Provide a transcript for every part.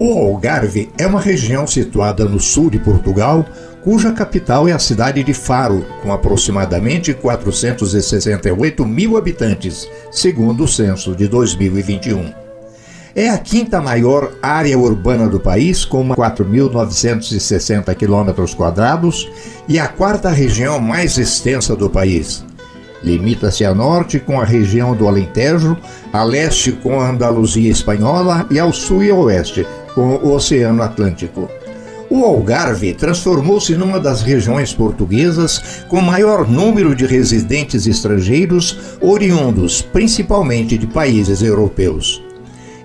O Algarve é uma região situada no sul de Portugal, cuja capital é a cidade de Faro, com aproximadamente 468 mil habitantes, segundo o censo de 2021. É a quinta maior área urbana do país, com 4.960 km² e a quarta região mais extensa do país. Limita-se a norte com a região do Alentejo, a leste com a Andaluzia espanhola e ao sul e oeste com o Oceano Atlântico. O Algarve transformou-se numa das regiões portuguesas com maior número de residentes estrangeiros oriundos principalmente de países europeus.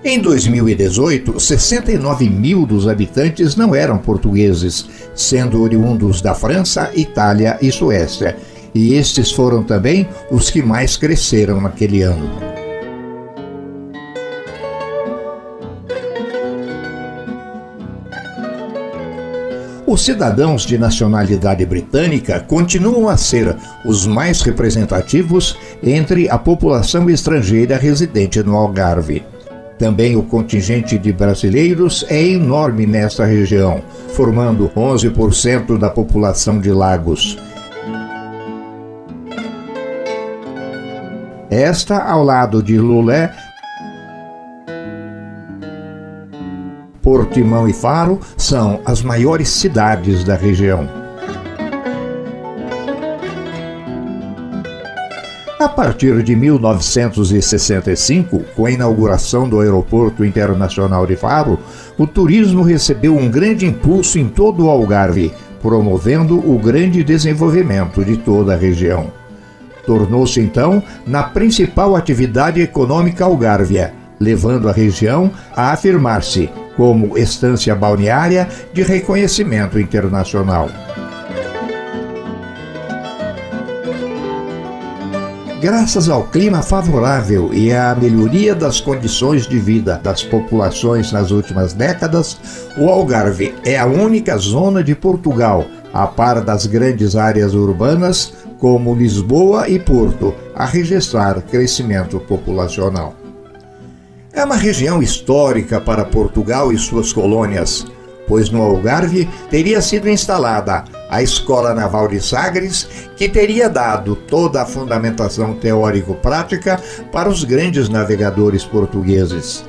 Em 2018, 69 mil dos habitantes não eram portugueses, sendo oriundos da França, Itália e Suécia, e estes foram também os que mais cresceram naquele ano. Os cidadãos de nacionalidade britânica continuam a ser os mais representativos entre a população estrangeira residente no Algarve. Também o contingente de brasileiros é enorme nesta região, formando 11% da população de Lagos. Esta, ao lado de Lulé, Portimão e Faro, são as maiores cidades da região. A partir de 1965, com a inauguração do Aeroporto Internacional de Faro, o turismo recebeu um grande impulso em todo o Algarve, promovendo o grande desenvolvimento de toda a região. Tornou-se, então, na principal atividade econômica algárvia, levando a região a afirmar-se como estância balneária de reconhecimento internacional. Graças ao clima favorável e à melhoria das condições de vida das populações nas últimas décadas, o Algarve é a única zona de Portugal, a par das grandes áreas urbanas, como Lisboa e Porto, a registrar crescimento populacional. É uma região histórica para Portugal e suas colônias, pois no Algarve teria sido instalada a Escola Naval de Sagres, que teria dado toda a fundamentação teórico-prática para os grandes navegadores portugueses.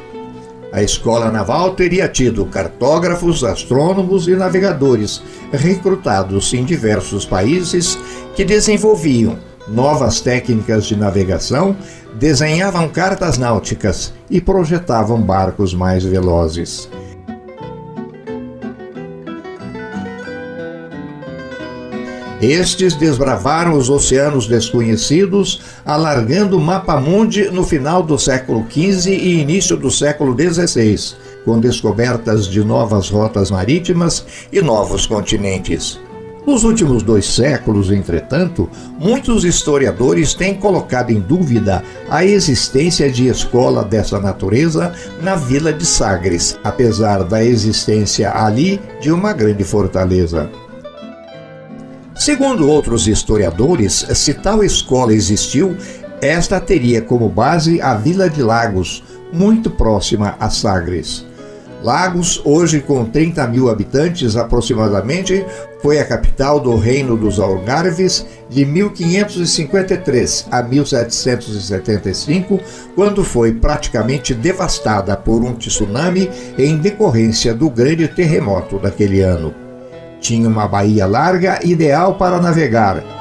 A Escola Naval teria tido cartógrafos, astrônomos e navegadores recrutados em diversos países que desenvolviam novas técnicas de navegação, desenhavam cartas náuticas e projetavam barcos mais velozes. Estes desbravaram os oceanos desconhecidos, alargando o mapa-mundi no final do século XV e início do século XVI, com descobertas de novas rotas marítimas e novos continentes. Nos últimos 2 séculos, entretanto, muitos historiadores têm colocado em dúvida a existência de escola dessa natureza na vila de Sagres, apesar da existência ali de uma grande fortaleza. Segundo outros historiadores, se tal escola existiu, esta teria como base a vila de Lagos, muito próxima a Sagres. Lagos, hoje com 30 mil habitantes aproximadamente, foi a capital do Reino dos Algarves de 1553 a 1775, quando foi praticamente devastada por um tsunami em decorrência do grande terremoto daquele ano. Tinha uma baía larga, ideal para navegar.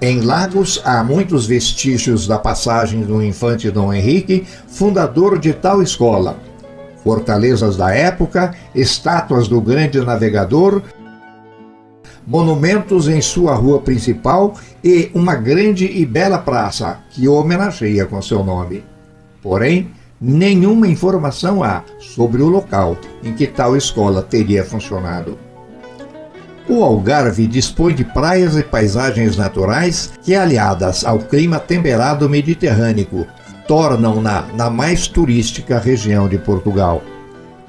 Em Lagos há muitos vestígios da passagem do infante Dom Henrique, fundador de tal escola. Fortalezas da época, estátuas do grande navegador, monumentos em sua rua principal e uma grande e bela praça que o homenageia com seu nome. Porém, nenhuma informação há sobre o local em que tal escola teria funcionado. O Algarve dispõe de praias e paisagens naturais que, aliadas ao clima temperado mediterrâneo, tornam-na na mais turística região de Portugal.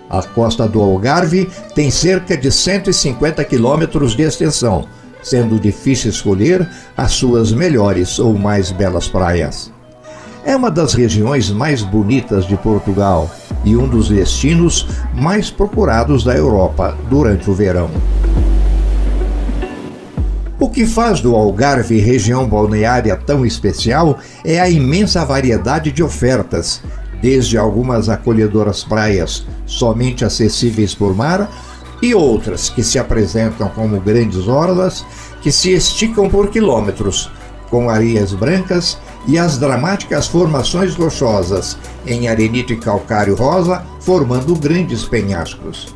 A costa do Algarve tem cerca de 150 quilômetros de extensão, sendo difícil escolher as suas melhores ou mais belas praias. É uma das regiões mais bonitas de Portugal e um dos destinos mais procurados da Europa durante o verão. O que faz do Algarve região balneária tão especial é a imensa variedade de ofertas, desde algumas acolhedoras praias somente acessíveis por mar e outras que se apresentam como grandes orlas que se esticam por quilômetros, com areias brancas e as dramáticas formações rochosas em arenite calcário rosa formando grandes penhascos.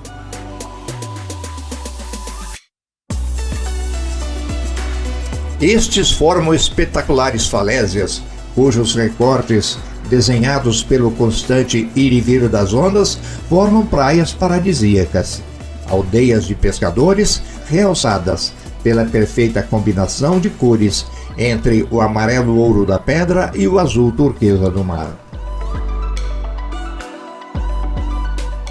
Estes formam espetaculares falésias, cujos recortes, desenhados pelo constante ir e vir das ondas, formam praias paradisíacas, aldeias de pescadores realçadas pela perfeita combinação de cores entre o amarelo ouro da pedra e o azul turquesa do mar.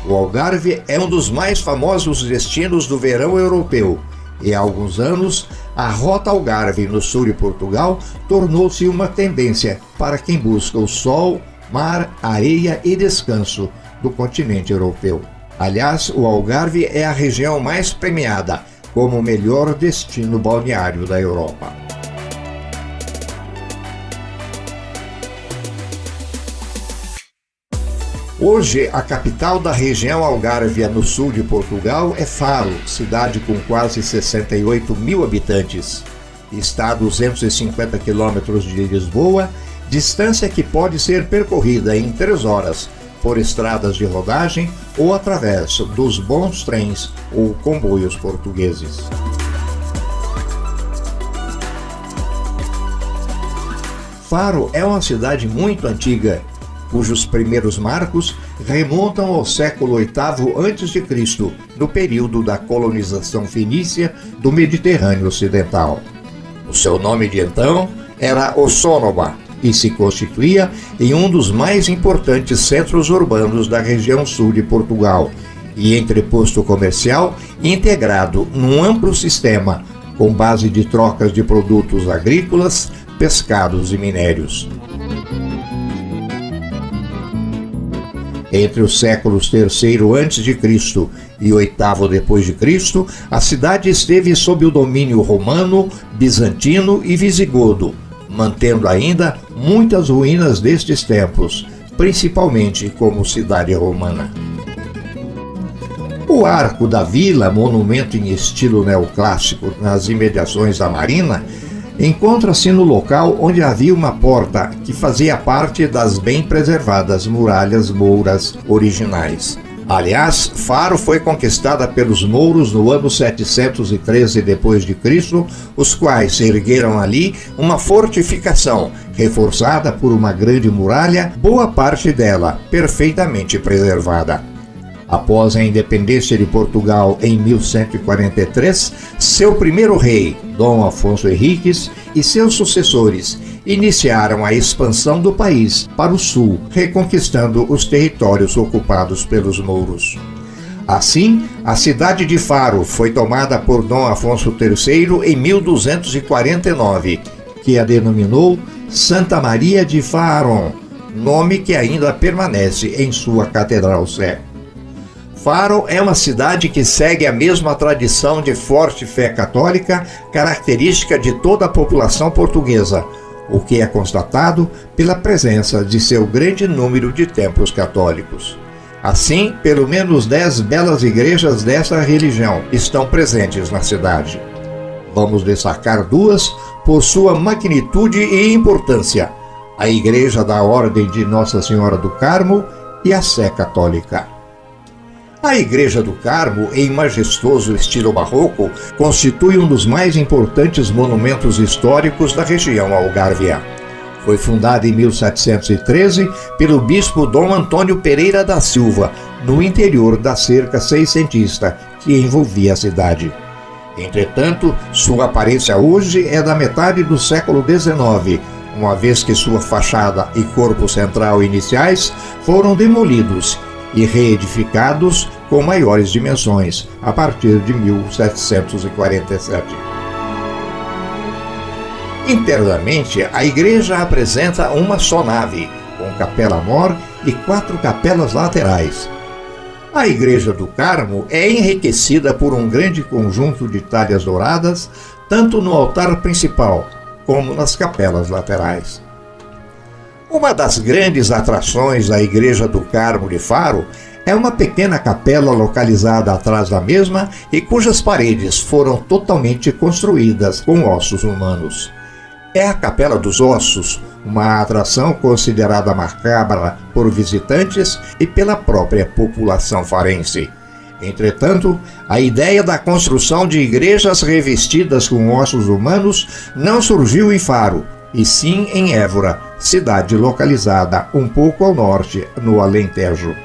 O Algarve é um dos mais famosos destinos do verão europeu e há alguns anos a Rota Algarve no sul de Portugal tornou-se uma tendência para quem busca o sol, mar, areia e descanso do continente europeu. Aliás, o Algarve é a região mais premiada como o melhor destino balneário da Europa. Hoje, a capital da região algárvia no sul de Portugal é Faro, cidade com quase 68 mil habitantes. Está a 250 quilômetros de Lisboa, distância que pode ser percorrida em 3 horas, por estradas de rodagem ou através dos bons trens ou comboios portugueses. Faro é uma cidade muito antiga, cujos primeiros marcos remontam ao século VIII a.C., no período da colonização fenícia do Mediterrâneo Ocidental. O seu nome de então era Ossónoba e se constituía em um dos mais importantes centros urbanos da região sul de Portugal e entreposto comercial integrado num amplo sistema com base de trocas de produtos agrícolas, pescados e minérios. Entre os séculos III a.C. e VIII d.C., a cidade esteve sob o domínio romano, bizantino e visigodo, mantendo ainda muitas ruínas destes tempos, principalmente como cidade romana. O Arco da Vila, monumento em estilo neoclássico nas imediações da Marina, encontra-se no local onde havia uma porta que fazia parte das bem preservadas muralhas mouras originais. Aliás, Faro foi conquistada pelos mouros no ano 713 d.C., os quais ergueram ali uma fortificação, reforçada por uma grande muralha, boa parte dela perfeitamente preservada. Após a independência de Portugal em 1143, seu primeiro rei, Dom Afonso Henriques, e seus sucessores iniciaram a expansão do país para o sul, reconquistando os territórios ocupados pelos mouros. Assim, a cidade de Faro foi tomada por Dom Afonso III em 1249, que a denominou Santa Maria de Faron, nome que ainda permanece em sua Catedral-Sé. Faro é uma cidade que segue a mesma tradição de forte fé católica, característica de toda a população portuguesa, o que é constatado pela presença de seu grande número de templos católicos. Assim, pelo menos 10 belas igrejas dessa religião estão presentes na cidade. Vamos destacar duas por sua magnitude e importância: a Igreja da Ordem de Nossa Senhora do Carmo e a Sé Católica. A Igreja do Carmo, em majestoso estilo barroco, constitui um dos mais importantes monumentos históricos da região algárvia. Foi fundada em 1713 pelo bispo Dom Antônio Pereira da Silva, no interior da cerca seiscentista que envolvia a cidade. Entretanto, sua aparência hoje é da metade do século XIX, uma vez que sua fachada e corpo central iniciais foram demolidos e reedificados com maiores dimensões a partir de 1747. Internamente, a igreja apresenta uma só nave, com capela-mor e 4 capelas laterais. A Igreja do Carmo é enriquecida por um grande conjunto de talhas douradas, tanto no altar principal como nas capelas laterais. Uma das grandes atrações da Igreja do Carmo de Faro é uma pequena capela localizada atrás da mesma e cujas paredes foram totalmente construídas com ossos humanos. É a Capela dos Ossos, uma atração considerada macabra por visitantes e pela própria população farense. Entretanto, a ideia da construção de igrejas revestidas com ossos humanos não surgiu em Faro, e sim em Évora, cidade localizada um pouco ao norte, no Alentejo.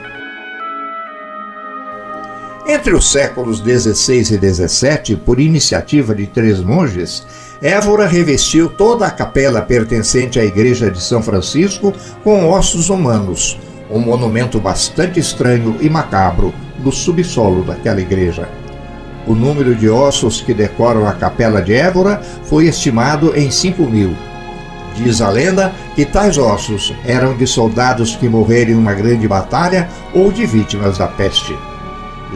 Entre os séculos XVI e XVII, por iniciativa de 3 monges, Évora revestiu toda a capela pertencente à igreja de São Francisco com ossos humanos, um monumento bastante estranho e macabro no subsolo daquela igreja. O número de ossos que decoram a capela de Évora foi estimado em 5.000. Diz a lenda que tais ossos eram de soldados que morreram em uma grande batalha ou de vítimas da peste.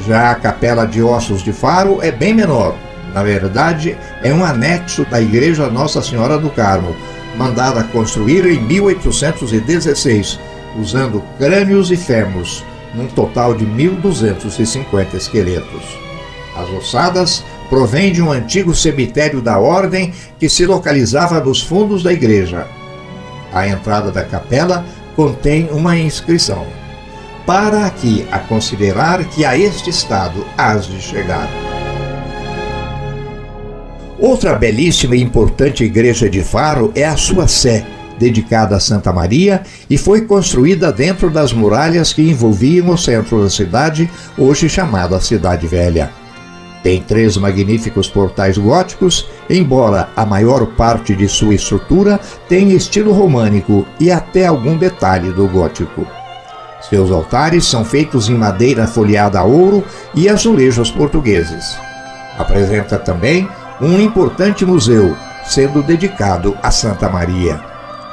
Já a Capela de Ossos de Faro é bem menor. Na verdade, é um anexo da Igreja Nossa Senhora do Carmo, mandada construir em 1816, usando crânios e fêmurs, num total de 1.250 esqueletos. As ossadas provêm de um antigo cemitério da Ordem que se localizava nos fundos da igreja. A entrada da capela contém uma inscrição: para aqui a considerar que a este estado hás de chegar. Outra belíssima e importante igreja de Faro é a sua Sé, dedicada a Santa Maria, e foi construída dentro das muralhas que envolviam o centro da cidade, hoje chamada Cidade Velha. Tem 3 magníficos portais góticos, embora a maior parte de sua estrutura tenha estilo românico e até algum detalhe do gótico. Seus altares são feitos em madeira folheada a ouro e azulejos portugueses. Apresenta também um importante museu, sendo dedicado a Santa Maria.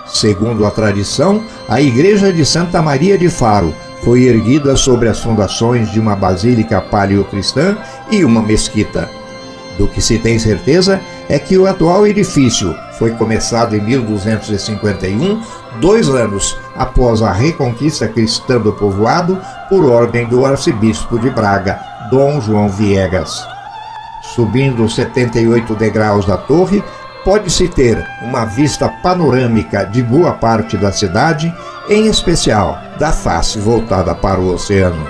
Segundo a tradição, a igreja de Santa Maria de Faro foi erguida sobre as fundações de uma basílica paleocristã e uma mesquita. Do que se tem certeza é que o atual edifício foi começado em 1251, 2 anos após a reconquista cristã do povoado, por ordem do arcebispo de Braga, Dom João Viegas. Subindo os 78 degraus da torre, pode-se ter uma vista panorâmica de boa parte da cidade, em especial da face voltada para o oceano.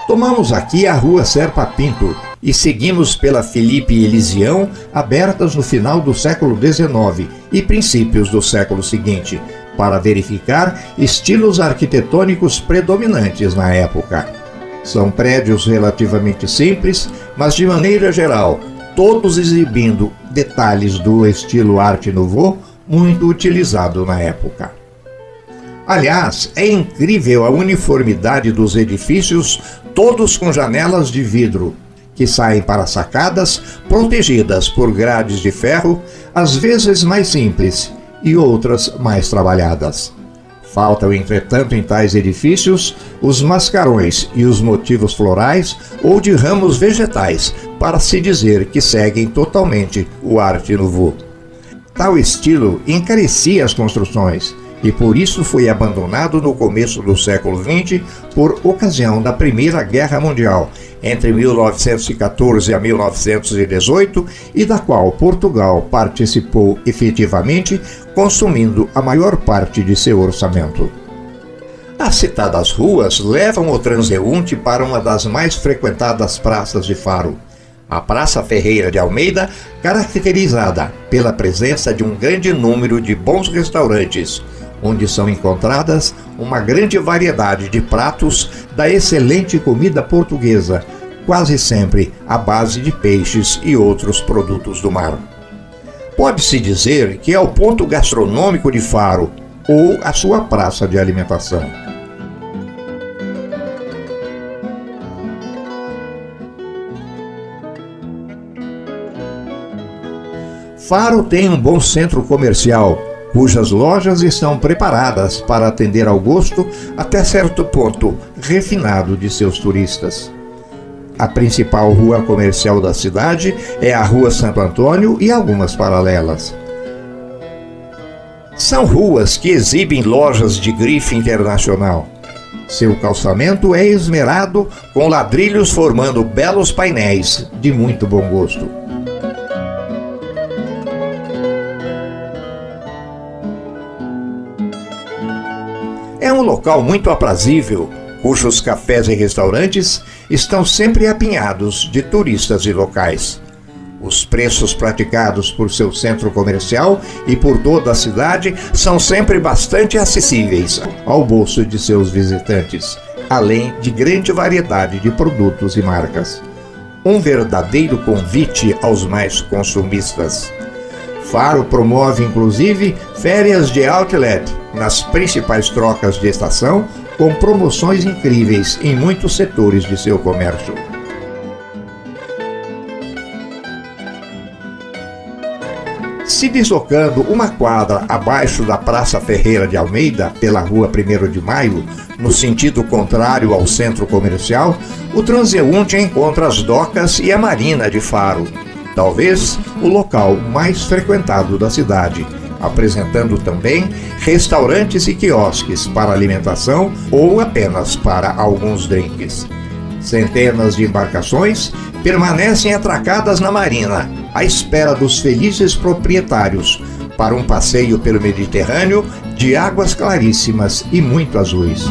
Tomamos aqui a rua Serpa Pinto e seguimos pela Felipe Elisião, abertas no final do século XIX e princípios do século seguinte, para verificar estilos arquitetônicos predominantes na época. São prédios relativamente simples, mas de maneira geral, todos exibindo detalhes do estilo Art Nouveau, muito utilizado na época. Aliás, é incrível a uniformidade dos edifícios, todos com janelas de vidro, que saem para sacadas protegidas por grades de ferro, às vezes mais simples e outras mais trabalhadas. Faltam, entretanto, em tais edifícios os mascarões e os motivos florais ou de ramos vegetais, para se dizer que seguem totalmente o Art Nouveau. Tal estilo encarecia as construções e por isso foi abandonado no começo do século XX por ocasião da Primeira Guerra Mundial, entre 1914 a 1918, e da qual Portugal participou efetivamente, consumindo a maior parte de seu orçamento. As citadas ruas levam o transeunte para uma das mais frequentadas praças de Faro, a Praça Ferreira de Almeida, caracterizada pela presença de um grande número de bons restaurantes, onde são encontradas uma grande variedade de pratos da excelente comida portuguesa, quase sempre à base de peixes e outros produtos do mar. Pode-se dizer que é o ponto gastronômico de Faro, ou a sua praça de alimentação. Faro tem um bom centro comercial, cujas lojas estão preparadas para atender ao gosto, até certo ponto, refinado de seus turistas. A principal rua comercial da cidade é a Rua Santo Antônio e algumas paralelas. São ruas que exibem lojas de grife internacional. Seu calçamento é esmerado, com ladrilhos formando belos painéis de muito bom gosto. É um local muito aprazível, cujos cafés e restaurantes estão sempre apinhados de turistas e locais. Os preços praticados por seu centro comercial e por toda a cidade são sempre bastante acessíveis ao bolso de seus visitantes, além de grande variedade de produtos e marcas. Um verdadeiro convite aos mais consumistas. Faro promove, inclusive, férias de outlet nas principais trocas de estação, com promoções incríveis em muitos setores de seu comércio. Se deslocando uma quadra abaixo da Praça Ferreira de Almeida, pela Rua 1º de Maio, no sentido contrário ao centro comercial, o transeunte encontra as docas e a marina de Faro, talvez o local mais frequentado da cidade, apresentando também restaurantes e quiosques para alimentação ou apenas para alguns drinks. Centenas de embarcações permanecem atracadas na marina, à espera dos felizes proprietários, para um passeio pelo Mediterrâneo de águas claríssimas e muito azuis.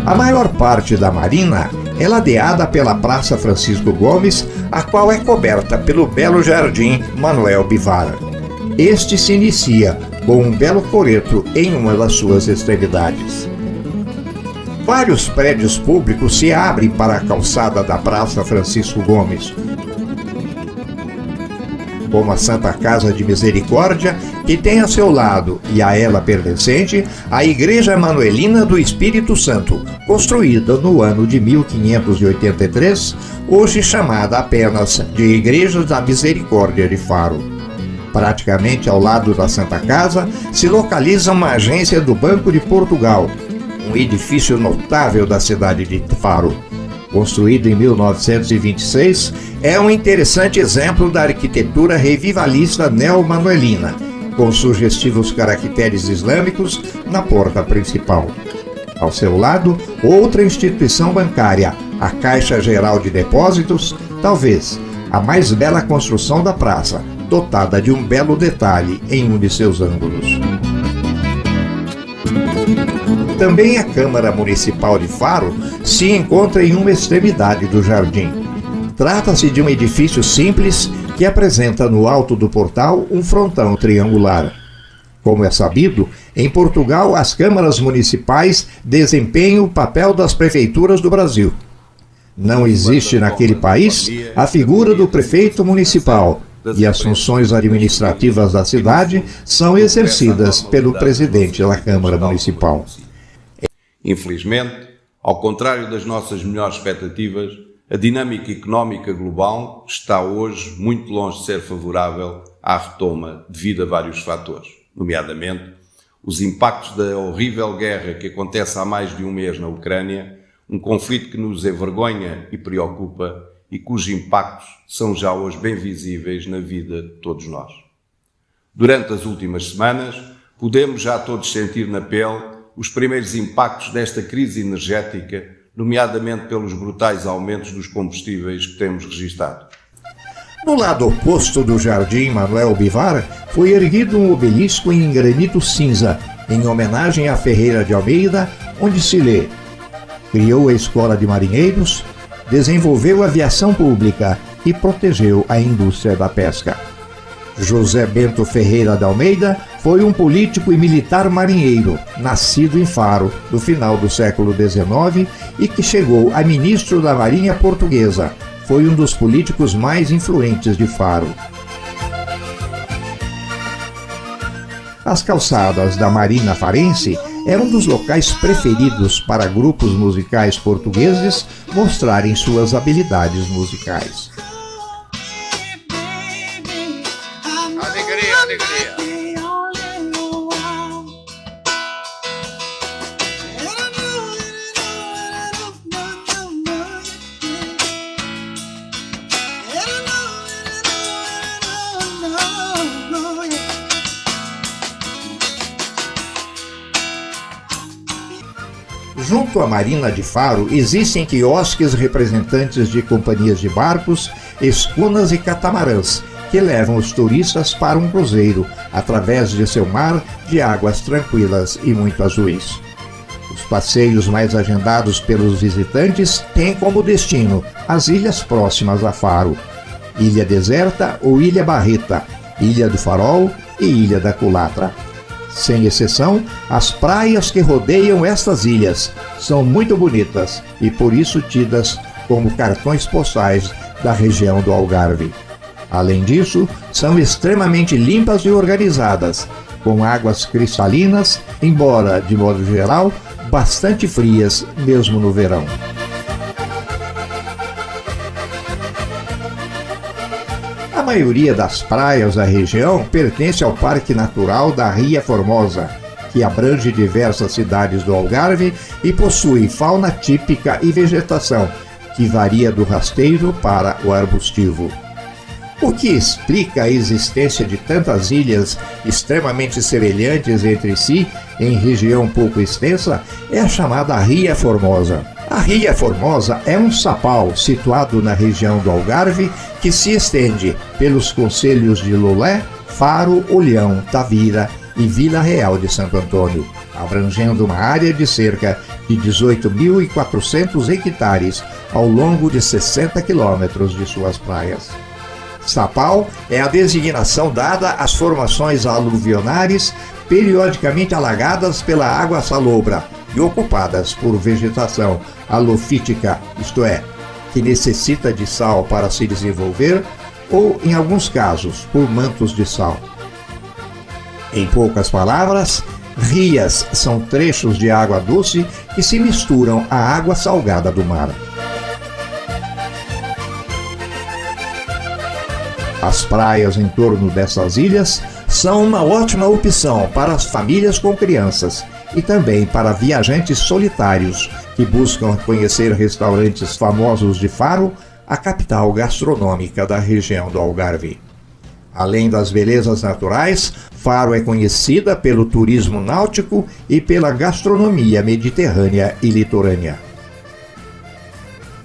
A maior parte da marina é ladeada pela Praça Francisco Gomes, a qual é coberta pelo belo Jardim Manuel Bivar. Este se inicia com um belo coreto em uma das suas extremidades. Vários prédios públicos se abrem para a calçada da Praça Francisco Gomes, como a Santa Casa de Misericórdia, que tem a seu lado e a ela pertencente a Igreja Manuelina do Espírito Santo, construída no ano de 1583, hoje chamada apenas de Igreja da Misericórdia de Faro. Praticamente ao lado da Santa Casa se localiza uma agência do Banco de Portugal, um edifício notável da cidade de Faro. Construído em 1926, é um interessante exemplo da arquitetura revivalista neo-manuelina, com sugestivos caracteres islâmicos na porta principal. Ao seu lado, outra instituição bancária, a Caixa Geral de Depósitos, talvez a mais bela construção da praça, dotada de um belo detalhe em um de seus ângulos. Também a Câmara Municipal de Faro se encontra em uma extremidade do jardim. Trata-se de um edifício simples que apresenta no alto do portal um frontão triangular. Como é sabido, em Portugal as câmaras municipais desempenham o papel das prefeituras do Brasil. Não existe naquele país a figura do prefeito municipal, e as funções administrativas da cidade são exercidas pelo presidente da Câmara Municipal. Infelizmente, ao contrário das nossas melhores expectativas, a dinâmica económica global está hoje muito longe de ser favorável à retoma devido a vários fatores, nomeadamente os impactos da horrível guerra que acontece há mais de um mês na Ucrânia, um conflito que nos envergonha e preocupa e cujos impactos são já hoje bem visíveis na vida de todos nós. Durante as últimas semanas, podemos já todos sentir na pele os primeiros impactos desta crise energética, nomeadamente pelos brutais aumentos dos combustíveis que temos registado. No lado oposto do Jardim Manuel Bivar, foi erguido um obelisco em granito cinza, em homenagem à Ferreira de Almeida, onde se lê: criou a Escola de Marinheiros, desenvolveu a aviação pública e protegeu a indústria da pesca. José Bento Ferreira de Almeida foi um político e militar marinheiro, nascido em Faro, no final do século XIX, e que chegou a ministro da Marinha Portuguesa. Foi um dos políticos mais influentes de Faro. As calçadas da Marina Farense eram um dos locais preferidos para grupos musicais portugueses mostrarem suas habilidades musicais. Alegria, alegria. Junto à Marina de Faro existem quiosques representantes de companhias de barcos, escunas e catamarãs, que levam os turistas para um cruzeiro, através de seu mar de águas tranquilas e muito azuis. Os passeios mais agendados pelos visitantes têm como destino as ilhas próximas a Faro: Ilha Deserta ou Ilha Barreta, Ilha do Farol e Ilha da Culatra. Sem exceção, as praias que rodeiam estas ilhas são muito bonitas e por isso tidas como cartões postais da região do Algarve. Além disso, são extremamente limpas e organizadas, com águas cristalinas, embora, de modo geral, bastante frias mesmo no verão. A maioria das praias da região pertence ao Parque Natural da Ria Formosa, que abrange diversas cidades do Algarve e possui fauna típica e vegetação, que varia do rasteiro para o arbustivo. O que explica a existência de tantas ilhas extremamente semelhantes entre si em região pouco extensa é a chamada Ria Formosa. A Ria Formosa é um sapau situado na região do Algarve que se estende pelos concelhos de Lolé, Faro, Olhão, Tavira e Vila Real de Santo Antônio, abrangendo uma área de cerca de 18.400 hectares ao longo de 60 quilômetros de suas praias. Sapau é a designação dada às formações aluvionares periodicamente alagadas pela água salobra e ocupadas por vegetação halofítica, isto é, que necessita de sal para se desenvolver ou, em alguns casos, por mantos de sal. Em poucas palavras, rias são trechos de água doce que se misturam à água salgada do mar. As praias em torno dessas ilhas são uma ótima opção para as famílias com crianças e também para viajantes solitários que buscam conhecer restaurantes famosos de Faro, a capital gastronômica da região do Algarve. Além das belezas naturais, Faro é conhecida pelo turismo náutico e pela gastronomia mediterrânea e litorânea.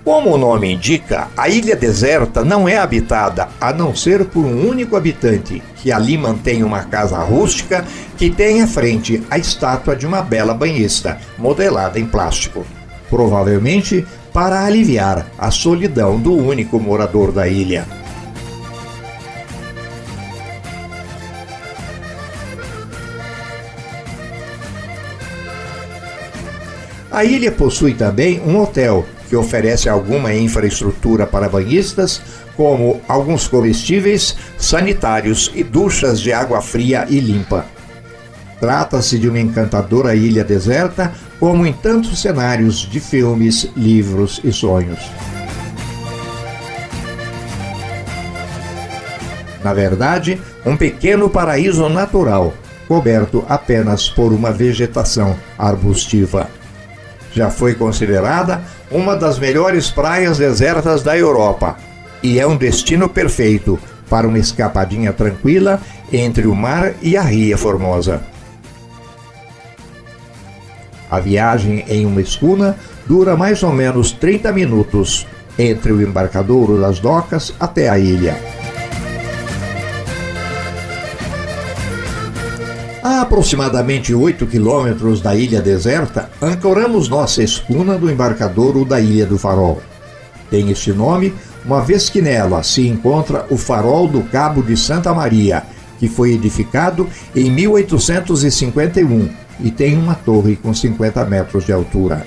Como o nome indica, a ilha deserta não é habitada a não ser por um único habitante, que ali mantém uma casa rústica que tem à frente a estátua de uma bela banhista, modelada em plástico, provavelmente para aliviar a solidão do único morador da ilha. A ilha possui também um hotel que oferece alguma infraestrutura para banhistas, como alguns comestíveis, sanitários e duchas de água fria e limpa. Trata-se de uma encantadora ilha deserta, como em tantos cenários de filmes, livros e sonhos. Na verdade, um pequeno paraíso natural, coberto apenas por uma vegetação arbustiva. Já foi considerada uma das melhores praias desertas da Europa e é um destino perfeito para uma escapadinha tranquila entre o mar e a Ria Formosa. A viagem em uma escuna dura mais ou menos 30 minutos entre o embarcadouro das docas até a ilha. A aproximadamente 8 quilômetros da ilha deserta, ancoramos nossa escuna do embarcadouro da Ilha do Farol. Tem este nome, uma vez que nela se encontra o farol do Cabo de Santa Maria, que foi edificado em 1851 e tem uma torre com 50 metros de altura.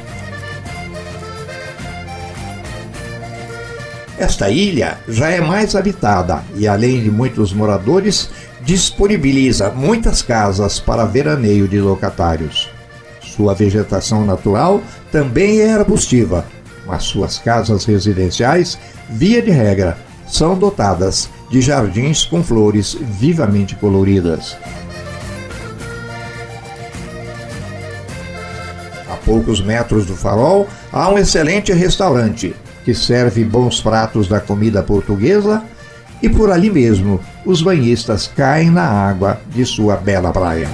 Esta ilha já é mais habitada e, além de muitos moradores, disponibiliza muitas casas para veraneio de locatários. Sua vegetação natural também é arbustiva, mas suas casas residenciais, via de regra, são dotadas de jardins com flores vivamente coloridas. A poucos metros do farol há um excelente restaurante que serve bons pratos da comida portuguesa, e por ali mesmo os banhistas caem na água de sua bela praia.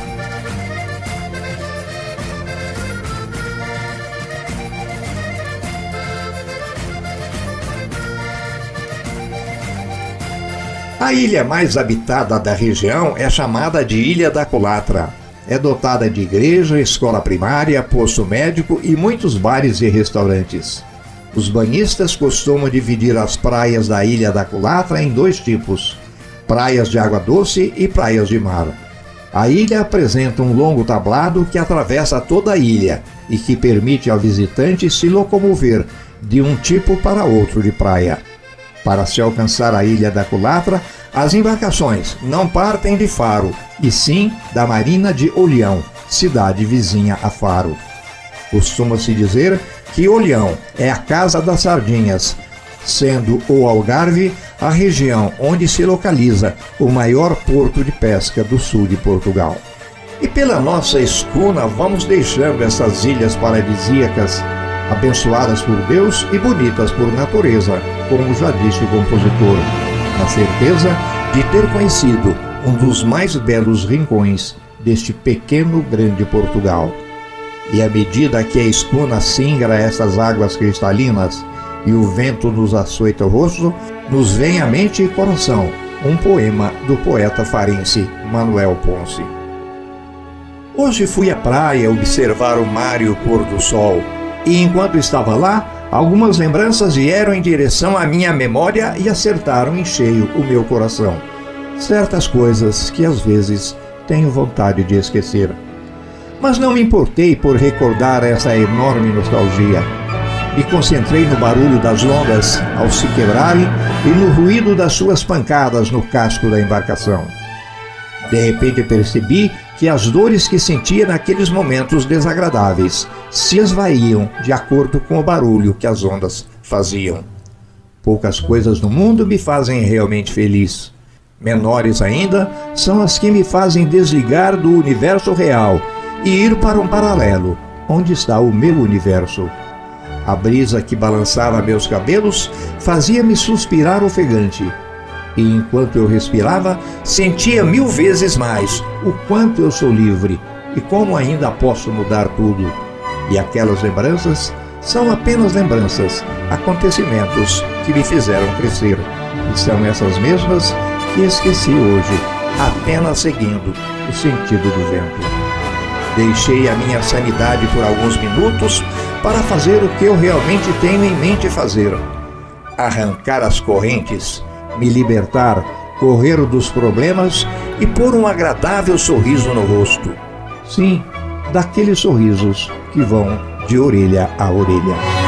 A ilha mais habitada da região é chamada de Ilha da Culatra. É dotada de igreja, escola primária, posto médico e muitos bares e restaurantes. Os banhistas costumam dividir as praias da Ilha da Culatra em dois tipos: praias de água doce e praias de mar. A ilha apresenta um longo tablado que atravessa toda a ilha e que permite ao visitante se locomover de um tipo para outro de praia. Para se alcançar a Ilha da Culatra, as embarcações não partem de Faro, e sim da Marina de Olhão, cidade vizinha a Faro. Costuma-se dizer que Olhão é a casa das sardinhas, sendo o Algarve a região onde se localiza o maior porto de pesca do sul de Portugal. E pela nossa escuna vamos deixando essas ilhas paradisíacas, abençoadas por Deus e bonitas por natureza, como já disse o compositor, na certeza de ter conhecido um dos mais belos rincões deste pequeno grande Portugal. E à medida que a escuna singra essas águas cristalinas e o vento nos açoita o rosto, nos vem à mente e coração um poema do poeta farense Manuel Ponce. Hoje fui à praia observar o mar e o pôr do sol, e enquanto estava lá, algumas lembranças vieram em direção à minha memória e acertaram em cheio o meu coração. Certas coisas que às vezes tenho vontade de esquecer. Mas não me importei por recordar essa enorme nostalgia. Me concentrei no barulho das ondas ao se quebrarem e no ruído das suas pancadas no casco da embarcação. De repente percebi que as dores que sentia naqueles momentos desagradáveis se esvaíam de acordo com o barulho que as ondas faziam. Poucas coisas no mundo me fazem realmente feliz. Menores ainda são as que me fazem desligar do universo real e ir para um paralelo, onde está o meu universo. A brisa que balançava meus cabelos fazia-me suspirar ofegante. E enquanto eu respirava, sentia 1000 vezes mais o quanto eu sou livre e como ainda posso mudar tudo. E aquelas lembranças são apenas lembranças, acontecimentos que me fizeram crescer. E são essas mesmas que esqueci hoje, apenas seguindo o sentido do vento. Deixei a minha sanidade por alguns minutos para fazer o que eu realmente tenho em mente fazer: arrancar as correntes, me libertar, correr dos problemas e pôr um agradável sorriso no rosto. Sim, daqueles sorrisos que vão de orelha a orelha.